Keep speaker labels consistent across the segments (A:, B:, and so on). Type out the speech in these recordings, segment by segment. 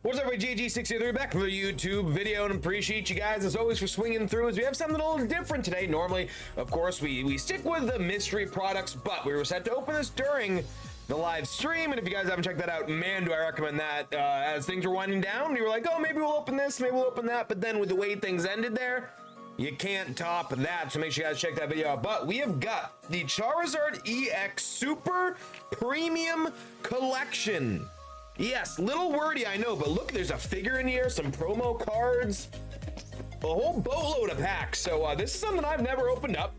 A: What's up, GG63 back for the YouTube video, and appreciate you guys as always for swinging through as we have something a little different today. Normally, of course, we stick with the mystery products, but we were set to open this during the live stream, and if you guys haven't checked that out, man, do I recommend that. As things were winding down, you were like, oh, maybe we'll open this, maybe we'll open that, but then with the way things ended there, you can't top that, so make sure you guys check that video out. But we have got the Charizard EX Super Premium Collection. Yes, little wordy, I know, but look, there's a figure in here, some promo cards, a whole boatload of packs. So this is something I've never opened up.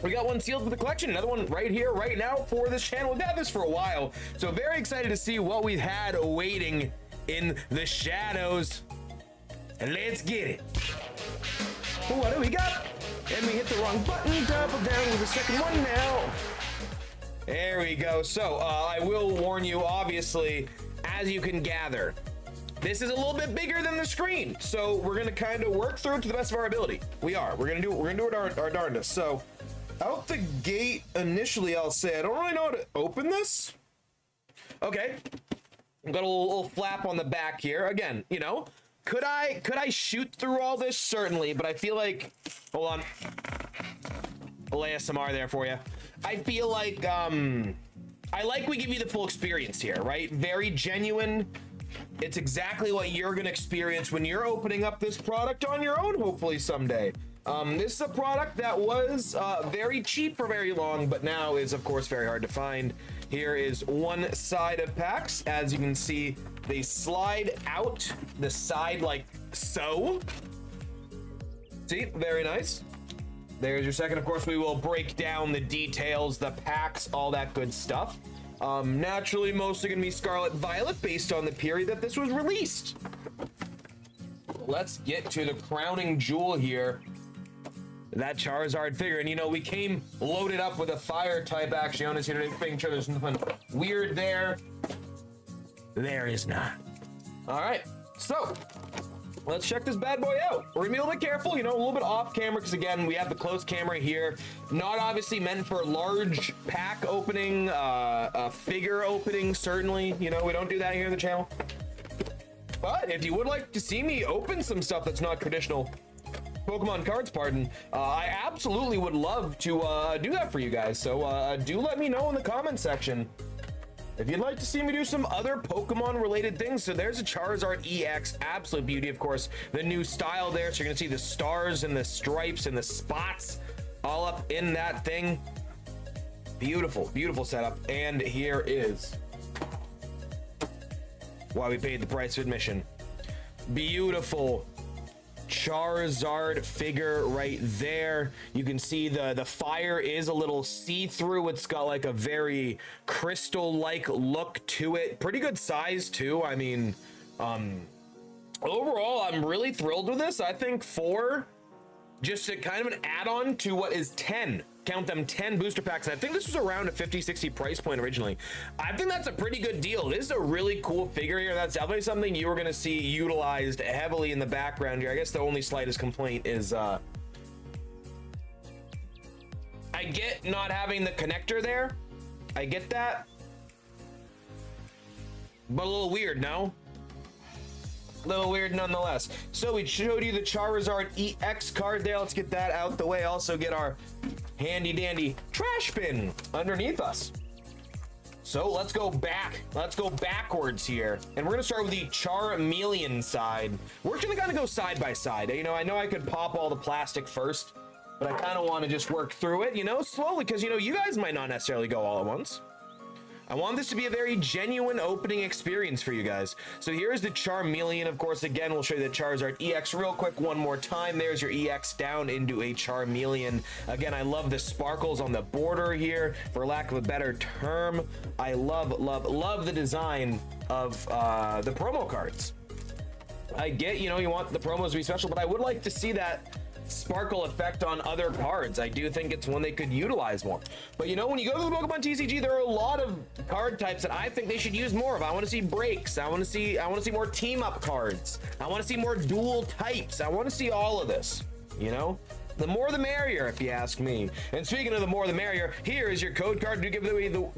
A: We got one sealed for the collection, another one right here, right now for this channel. We've had this for a while, so very excited to see what we've had awaiting in the shadows. And let's get it. What do we got? And we hit the wrong button, double down with the second one now. There we go. So I will warn you, obviously, as you can gather, this is a little bit bigger than the screen, so we're gonna kind of work through it to the best of our ability. We're gonna do it our darndest. So out the gate, initially, I'll say I don't really know how to open this. Okay, I've got a little flap on the back here. Again, you know, could I shoot through all this? Certainly, but I feel like, hold on, a little ASMR there for you. I feel like I like we give you the full experience here, right? Very genuine. It's exactly what you're gonna experience when you're opening up this product on your own, hopefully someday. This is a product that was very cheap for very long, but now is of course very hard to find. Here is one side of packs. As you can see, they slide out the side like so. See, very nice. There's your second. Of course, we will break down the details, the packs, all that good stuff. Naturally, mostly going to be Scarlet Violet based on the period that this was released. Let's get to the crowning jewel here. That Charizard figure. And, you know, we came loaded up with a fire type action on us here today, making sure there's nothing weird there. There is not. All right. So let's check this bad boy out. We're gonna be a little bit careful, you know, a little bit off camera, because again, we have the close camera here. Not obviously meant for large pack opening, figure opening, certainly. You know, we don't do that here on the channel. But if you would like to see me open some stuff that's not traditional Pokemon cards, I absolutely would love to do that for you guys. So do let me know in the comment section if you'd like to see me do some other Pokemon related things. So there's a Charizard EX, absolute beauty, of course, the new style there. So you're gonna see the stars and the stripes and the spots all up in that thing. Beautiful, beautiful setup. And here is why we paid the price of admission. Beautiful Charizard figure right there. You can see the fire is a little see-through. It's got like a very crystal-like look to it. Pretty good size too. I mean, overall, I'm really thrilled with this. I think 4, just a kind of an add-on to what is 10. Count them, 10 booster packs. I think this was around a 50-60 price point originally. I think that's a pretty good deal. This is a really cool figure here. That's definitely something you were going to see utilized heavily in the background here. I guess the only slightest complaint is I get not having the connector there. I get that, but a little weird, no? A little weird nonetheless. So we showed you the Charizard EX card there. Let's get that out the way. Also get our handy dandy trash bin underneath us. So let's go back. Let's go backwards here. And we're gonna start with the Charmeleon side. We're gonna kind of go side by side. You know I could pop all the plastic first, but I kind of want to just work through it, you know, slowly, because, you know, you guys might not necessarily go all at once. I want this to be a very genuine opening experience for you guys. So here's the Charmeleon. Of course, again, we'll show you the Charizard EX real quick one more time. There's your EX down into a Charmeleon. Again, I love the sparkles on the border here, for lack of a better term. I love the design of the promo cards. I get, you know, you want the promos to be special, but I would like to see that sparkle effect on other cards. I do think it's one they could utilize more. But you know, when you go to the Pokemon TCG, there are a lot of card types that I think they should use more of. I want to see breaks. I want to see more team up cards. I want to see more dual types. I want to see all of this, you know? The more the merrier, if you ask me. And speaking of the more the merrier, here is your code card to give away the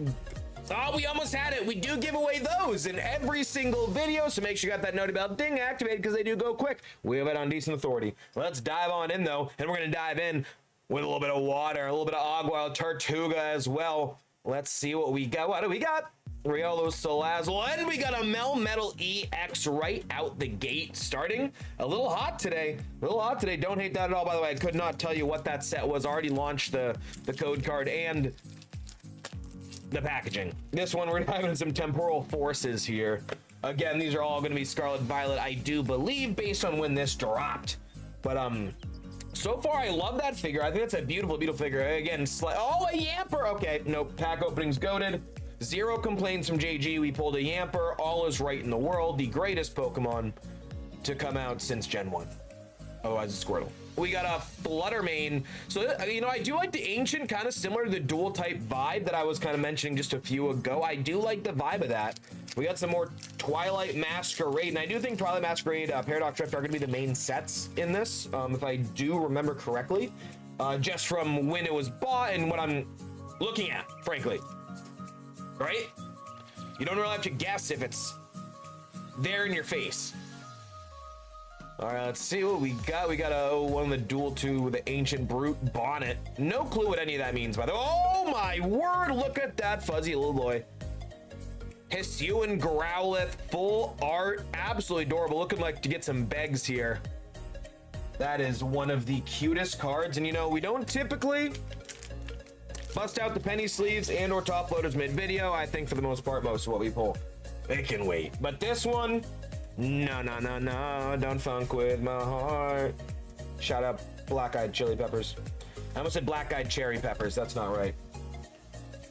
A: Oh, we almost had it. We do give away those in every single video, so make sure you got that noty bell ding activated because they do go quick. We have it on decent authority. Let's dive on in, though, and we're going to dive in with a little bit of water, a little bit of agua, Tortuga as well. Let's see what we got. What do we got? Riolo Salazzle, and we got a Melmetal EX right out the gate, starting a little hot today. A little hot today. Don't hate that at all, by the way. I could not tell you what that set was. Already launched the code card and the packaging. This one, we're having some temporal forces here. Again, these are all going to be Scarlet Violet, I do believe, based on when this dropped. But so far, I love that figure. I think it's a beautiful, beautiful figure. Again, oh, a Yamper. Okay, nope. Pack opening's goated. Zero complaints from JG. We pulled a Yamper. All is right in the world. The greatest Pokemon to come out since Gen 1. Otherwise, a Squirtle. We got a Fluttermane. So, you know, I do like the ancient, kind of similar to the dual type vibe that I was kind of mentioning just a few ago. I do like the vibe of that. We got some more Twilight Masquerade, and I do think Twilight Masquerade, Paradox Drift are going to be the main sets in this, if I do remember correctly, just from when it was bought and what I'm looking at, frankly. Right? You don't really have to guess if it's there in your face. All right, let's see what we got. We got one of the dual two, the Ancient Brute Bonnet. No clue what any of that means, by the way. Oh my word, look at that fuzzy little boy. Hisuian Growlithe, full art, absolutely adorable. Looking like to get some begs here. That is one of the cutest cards, and you know, we don't typically bust out the penny sleeves and or top loaders mid-video. I think for the most part, most of what we pull, it can wait. But this one, no, don't funk with my heart. Shout out black-eyed chili peppers. I almost said black-eyed cherry peppers. That's not right.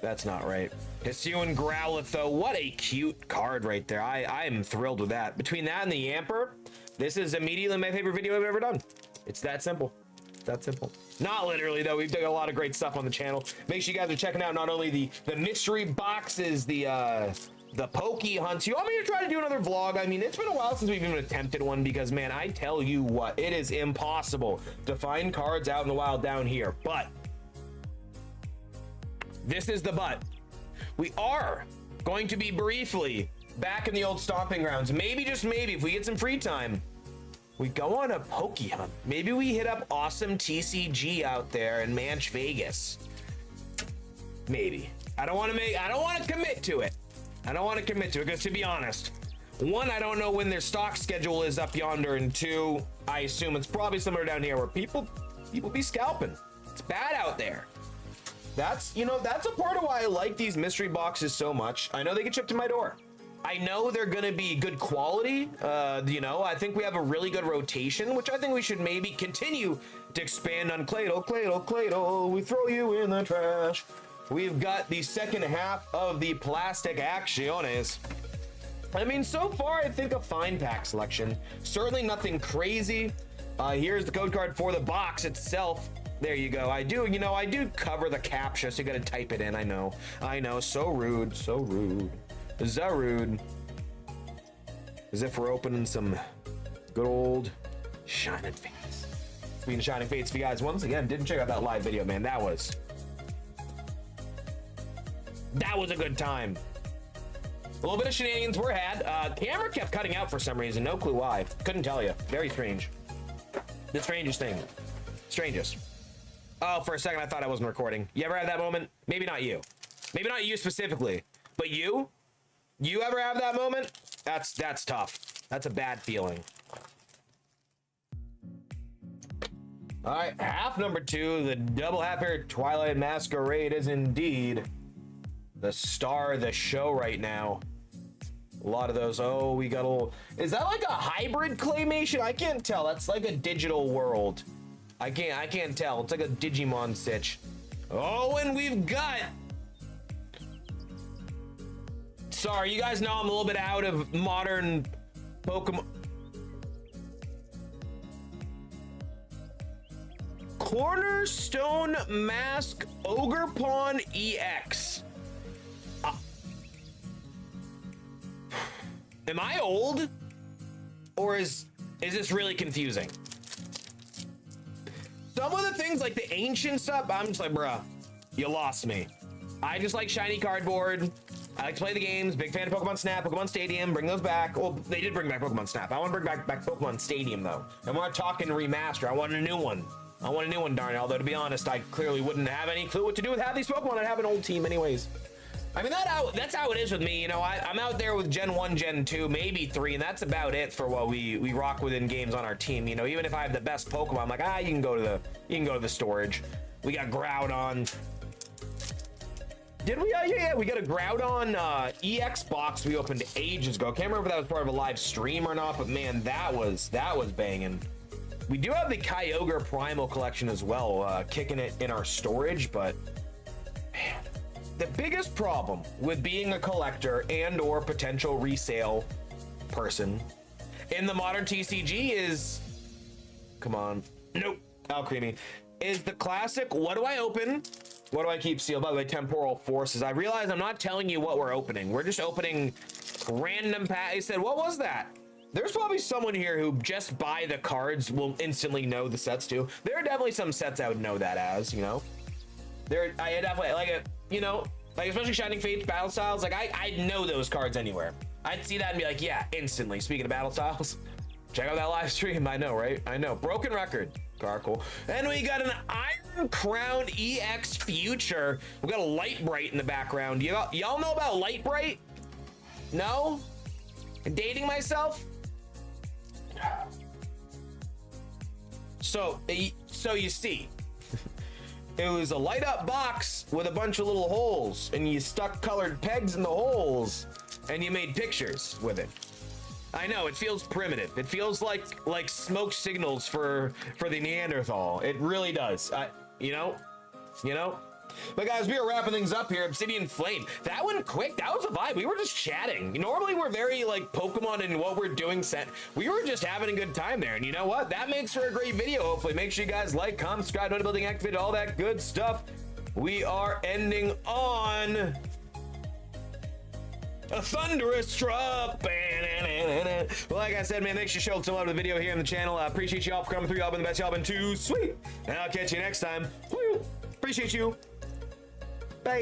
A: That's not right. Hisuian Growlithe, though, what a cute card right there. I am thrilled with that. Between that and the Yamper, this is immediately my favorite video I've ever done. It's that simple. That simple. Not literally, though. We've done a lot of great stuff on the channel. Make sure you guys are checking out not only the mystery boxes, the Poke hunts. You want me to try to do another vlog? I mean, it's been a while since we've even attempted one because, man, I tell you what, it is impossible to find cards out in the wild down here. But this is the but. We are going to be briefly back in the old stomping grounds. Maybe, just maybe, if we get some free time, we go on a Poke hunt. Maybe we hit up awesome TCG out there in Manch Vegas. Maybe. I don't want to commit to it. I don't want to commit to it because, to be honest, one, I don't know when their stock schedule is up yonder, and two, I assume it's probably somewhere down here where people be scalping. It's bad out there. That's, you know, that's a part of why I like these mystery boxes so much. I know they get shipped to my door. I know they're going to be good quality. You know, I think we have a really good rotation, which I think we should maybe continue to expand on. Claydol, we throw you in the trash. We've got the second half of the Plastic Acciones. I mean, so far, I think a fine pack selection. Certainly nothing crazy. Here's the code card for the box itself. There you go. I do cover the captcha, so you gotta type it in. I know. So rude. Zarude. As if we're opening some good old Shining Fates. Speaking of Shining Fates, if you guys once again didn't check out that live video, man, that was a good time. A little bit of shenanigans were had. Camera kept cutting out for some reason. No clue why. Couldn't tell you. Very strange. The strangest thing. Strangest. Oh, for a second I thought I wasn't recording. You ever have that moment? Maybe not you. Maybe not you specifically, but you? You ever have that moment? That's tough. That's a bad feeling. All right, half number 2, the double half here Twilight Masquerade is indeed the star of the show right now. A lot of those. Oh, we got a little. Is that like a hybrid claymation? I can't tell. That's like a digital world. I can't tell. It's like a Digimon sitch. Oh, and we've got. Sorry, you guys know I'm a little bit out of modern Pokemon. Cornerstone Mask Ogerpon EX. Am I old? Or is this really confusing? Some of the things like the ancient stuff, I'm just like, bruh, you lost me. I just like shiny cardboard. I like to play the games. Big fan of Pokemon Snap, Pokemon Stadium. Bring those back. Well, they did bring back Pokemon Snap. I want to bring back Pokemon Stadium, though. And we're not talking remaster. I want a new one. I want a new one, darn it. Although, to be honest, I clearly wouldn't have any clue what to do with half these Pokemon. I'd have an old team anyways. I mean, that's how it is with me. You know, I'm out there with Gen 1, Gen 2, maybe 3, and that's about it for what we rock with in games on our team. You know, even if I have the best Pokemon, I'm like, you can go to the storage. We got Groudon. Did we? Yeah, we got a Groudon EX box we opened ages ago. I can't remember if that was part of a live stream or not, but man, that was banging. We do have the Kyogre Primal collection as well, kicking it in our storage, but man, the biggest problem with being a collector and or potential resale person in the modern TCG is, come on, nope, Alcremie, is the classic, what do I open? What do I keep sealed? By the way, Temporal Forces. I realize I'm not telling you what we're opening. We're just opening random pack. He said, what was that? There's probably someone here who just by the cards will instantly know the sets too. There are definitely some sets I would know that as, you know. I definitely like it, you know, like especially Shining Fates, Battle Styles. Like I'd know those cards anywhere. I'd see that and be like, yeah, instantly. Speaking of Battle Styles, check out that live stream. I know, right? I know. Broken Record. Cool. And we got an Iron Crown EX Future. We got a Light Bright in the background. Y'all know about Light Bright? No? Dating myself? So you see, it was a light up box with a bunch of little holes, and you stuck colored pegs in the holes, and you made pictures with it. I know, it feels primitive. It feels like smoke signals for the Neanderthal. It really does. You know. But guys, we are wrapping things up here. Obsidian Flame. That went quick. That was a vibe. We were just chatting. Normally we're very like Pokemon and what we're doing set. We were just having a good time there. And you know what? That makes for a great video. Hopefully, make sure you guys like, comment, subscribe, notification, activate, all that good stuff. We are ending on a thunderous drop. Well, like I said, man, thanks for showing some love to the video here on the channel. I appreciate you all for coming through. Y'all been the best. Y'all been too sweet. And I'll catch you next time. Woo! Appreciate you. Bye.